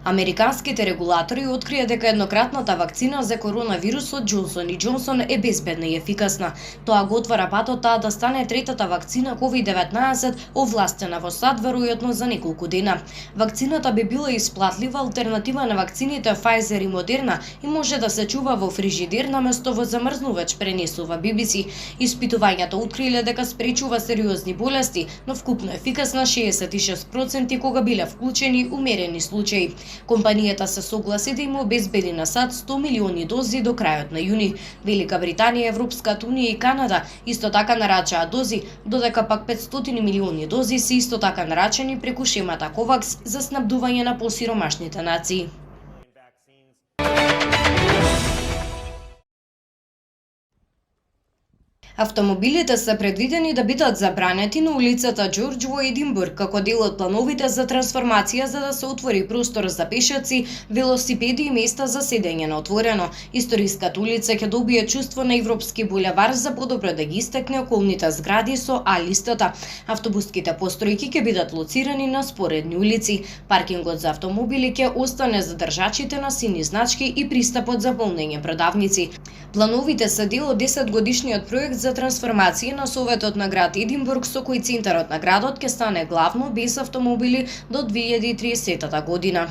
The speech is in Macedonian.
Американските регулатори открија дека еднократната вакцина за коронавирусот Джонсон и Джонсон е безбедна и ефикасна. Тоа го отвара патот таа да стане третата вакцина COVID-19 овластена во САД веројатно за неколку дена. Вакцината би била исплатлива алтернатива на вакцините Pfizer и Moderna и може да се чува во фрижидер наместо во замрзнувач, пренесува BBC. Испитувањата откриле дека спречува сериозни болести, но вкупно ефикасна 66% кога биле вклучени умерени случаи. Компанијата се согласи да им обезбеди на САД 100 милиони дози до крајот на јуни. Велика Британија, Европската унија и Канада исто така нарачаат дози, додека пак 500 милиони дози се исто така нарачени преку шемата COVAX за снабдување на посиромашните нации. Автомобилите се предвидени да бидат забранети на улицата Џорџ во Единбург како дел од плановите за трансформација за да се отвори простор за пешаци, велосипеди и места за седење на отворено. Историската улица ќе добие чувство на европски булевар за подобро да ги истакне околните згради со А-листата. Автобуските постројки ќе бидат лоцирани на споредни улици. Паркингот за автомобили ќе остане за држачите на сини значки и пристапот за полнење продавници. Плановите се дел од 10-годишниот проект за трансформација на Советот на град Единбург со кој центарот на градот ќе стане главно без автомобили до 2030 година.